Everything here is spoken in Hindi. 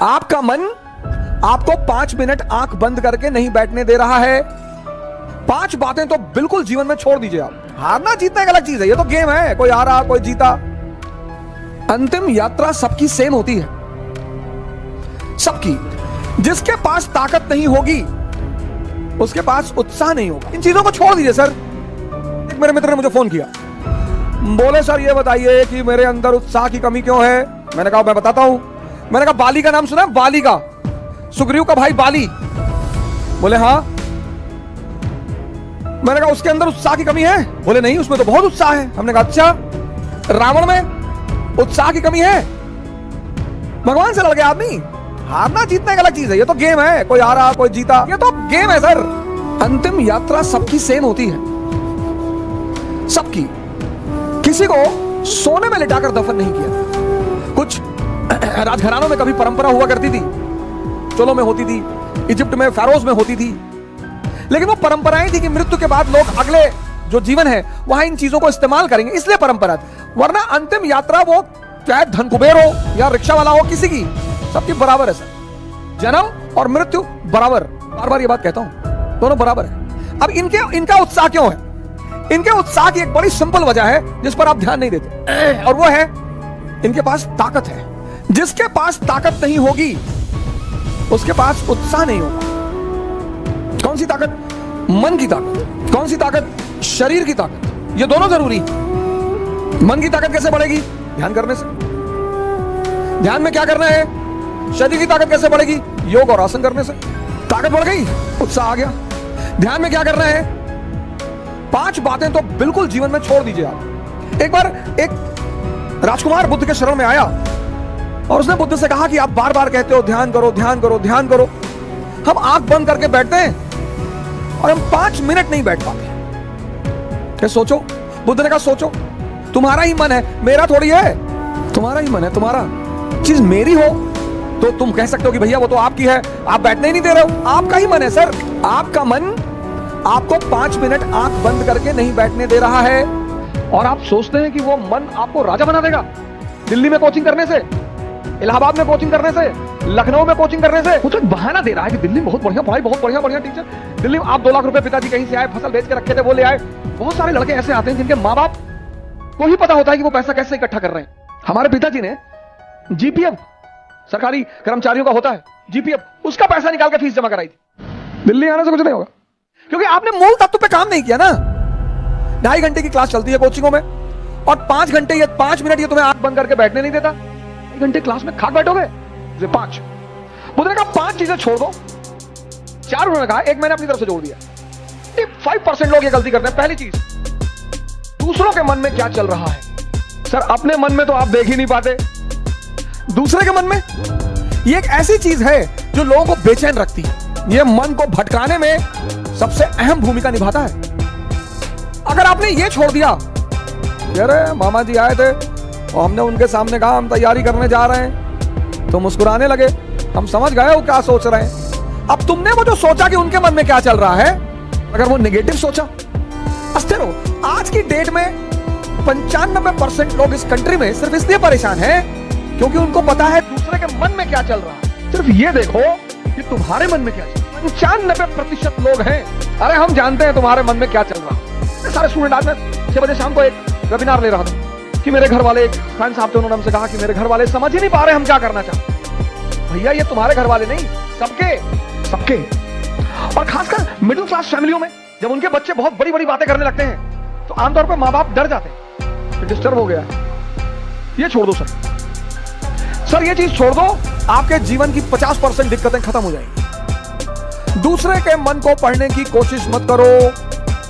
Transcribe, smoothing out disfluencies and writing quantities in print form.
आपका मन आपको 5 मिनट आंख बंद करके नहीं बैठने दे रहा है। 5 बातें तो बिल्कुल जीवन में छोड़ दीजिए आप। हारना जीतना एक अलग चीज है, ये तो गेम है, कोई हारा कोई जीता। अंतिम यात्रा सबकी सेम होती है, सबकी। जिसके पास ताकत नहीं होगी उसके पास उत्साह नहीं होगा। इन चीजों को छोड़ दीजिए सर। एक मेरे मित्र ने मुझे फोन किया, बोले सर ये बताइए कि मेरे अंदर उत्साह की कमी क्यों है। मैंने कहा मैं बताता हूं। मैंने कहा बाली का नाम सुना है? बाली का, सुग्रीव का भाई बाली। बोले हाँ। मैंने कहा उसके अंदर उत्साह की कमी है? बोले नहीं, उसमें तो बहुत उत्साह है। हमने कहा अच्छा, रावण में उत्साह की कमी है? भगवान से लड़ गया आदमी। हारना जीतना एक अलग चीज है, ये तो गेम है, कोई हारा कोई जीता, ये तो गेम है सर। अंतिम यात्रा सबकी सेम होती है, सबकी। किसी को सोने में लिटाकर दफन नहीं किया। कुछ राजघरानों में कभी परंपरा हुआ करती थी, चोलों में होती थी, इजिप्ट में फेरोज में होती थी, लेकिन वो परंपराएं थी कि मृत्यु के बाद लोग अगले जो जीवन है वहां इन चीजों को इस्तेमाल करेंगे, इसलिए परंपरा थी। वरना अंतिम यात्रा वो चाहे धन कुबेर हो या रिक्शा वाला हो, किसी की सबकी बराबर है सर। जन्म और मृत्यु बराबर, बार बार ये बात कहता हूं, दोनों बराबर है। अब इनका उत्साह क्यों है? इनके उत्साह की एक बड़ी सिंपल वजह है जिस पर आप ध्यान नहीं देते, और वो है इनके पास ताकत है। जिसके पास ताकत नहीं होगी उसके पास उत्साह नहीं होगा। कौन सी ताकत? मन की ताकत। कौन सी ताकत? शरीर की ताकत। ये दोनों जरूरी। मन की ताकत कैसे बढ़ेगी? ध्यान करने से। ध्यान में क्या करना है? शरीर की ताकत कैसे बढ़ेगी? योग और आसन करने से। ताकत बढ़ गई, उत्साह आ गया। ध्यान में क्या करना है? 5 बातें तो बिल्कुल जीवन में छोड़ दीजिए आप। एक बार एक राजकुमार बुद्ध के शरण में आया और उसने बुद्ध से कहा कि आप बार बार कहते हो ध्यान करो ध्यान करो ध्यान करो, हम आंख बंद करके बैठते हैं और हम 5 मिनट नहीं बैठ पाते। क्या सोचो? बुद्ध ने कहा सोचो, तुम्हारा ही मन है, मेरा थोड़ी है। तुम्हारा ही मन है, तुम्हारा चीज मेरी हो तो तुम कह सकते हो कि भैया वो तो आपकी है, आप बैठने ही नहीं दे रहे हो। आपका ही मन है सर। आपका मन आपको 5 मिनट आंख बंद करके नहीं बैठने दे रहा है, और आप सोचते हैं कि वो मन आपको राजा बना देगा। दिल्ली में कोचिंग करने से, इलाहाबाद में कोचिंग करने से, लखनऊ में कोचिंग करने से। वो तो बहाना दे रहा है कि दिल्ली बहुत बढ़िया पढ़ाई, बहुत बढ़िया बढ़िया टीचर। दिल्ली में आप 2 लाख रुपए पिताजी कहीं से आए, फसल बेच के रखे थे, वो ले आए। बहुत सारे लड़के ऐसे आते हैं जिनके माँ बाप को ही पता होता है कि वो पैसा कैसे इकट्ठा कर रहे हैं। हमारे पिताजी ने जीपीएफ, सरकारी कर्मचारियों का होता है जीपीएफ, उसका पैसा निकाल के फीस जमा कराई थी। दिल्ली आने से कुछ नहीं होगा, क्योंकि आपने मूल तत्व पे काम नहीं किया ना। 2.5 घंटे की क्लास चलती है कोचिंगों में, और 5 घंटे या 5 मिनट ये तुम्हें आंख बंद करके बैठने नहीं देता। 1 घंटे क्लास में खाट बैठोगे? 5 बुद्ध ने कहा 5 चीजें छोड़ दो। 4 उन्होंने कहा, 1 मैंने अपनी तरफ से जोड़ दिया। 5% लोग ये गलती करते हैं। पहली चीज, दूसरों के मन में क्या चल रहा है। सर अपने मन में तो आप देख ही नहीं पाते, दूसरे के मन में। ये एक ऐसी चीज है जो लोगों को बेचैन रखती है। ये मन को भटकाने में सबसे अहम भूमिका निभाता है। अगर आपने ये छोड़ दिया, अरे मामा जी आए थे और हमने उनके सामने कहा हम तैयारी करने जा रहे हैं, तो मुस्कुराने लगे, हम समझ गए वो क्या सोच रहे हैं। अब तुमने वो जो सोचा कि उनके मन में क्या चल रहा है, अगर वो नेगेटिव सोचा, अस्थिर हो। आज की डेट में 95% लोग इस कंट्री में सिर्फ इसलिए परेशान हैं क्योंकि उनको पता है दूसरे के मन में क्या चल रहा है। सिर्फ ये देखो कि तुम्हारे मन में क्या चल रहा है। 95% लोग हैं, अरे हम जानते हैं तुम्हारे मन में क्या चल रहा है। सारे स्टूडेंट आज मैं 6 बजे शाम को एक वेबिनार ले रहा था कि मेरे घर वाले, एक खान साहब थे, उन्होंने हमसे कहा कि मेरे घर वाले समझ ही नहीं पा रहे हम क्या करना चाहते हैं। भैया ये तुम्हारे घर वाले नहीं, सबके। और खासकर मिडिल क्लास फैमिलियों में जब उनके बच्चे बहुत बड़ी बड़ी बातें करने लगते हैं तो आमतौर पर माँ बाप डर जाते हैं, डिस्टर्ब हो गया। ये छोड़ दो सर, ये चीज छोड़ दो, आपके जीवन की 50% दिक्कतें खत्म हो जाएंगी। दूसरे के मन को पढ़ने की कोशिश मत करो।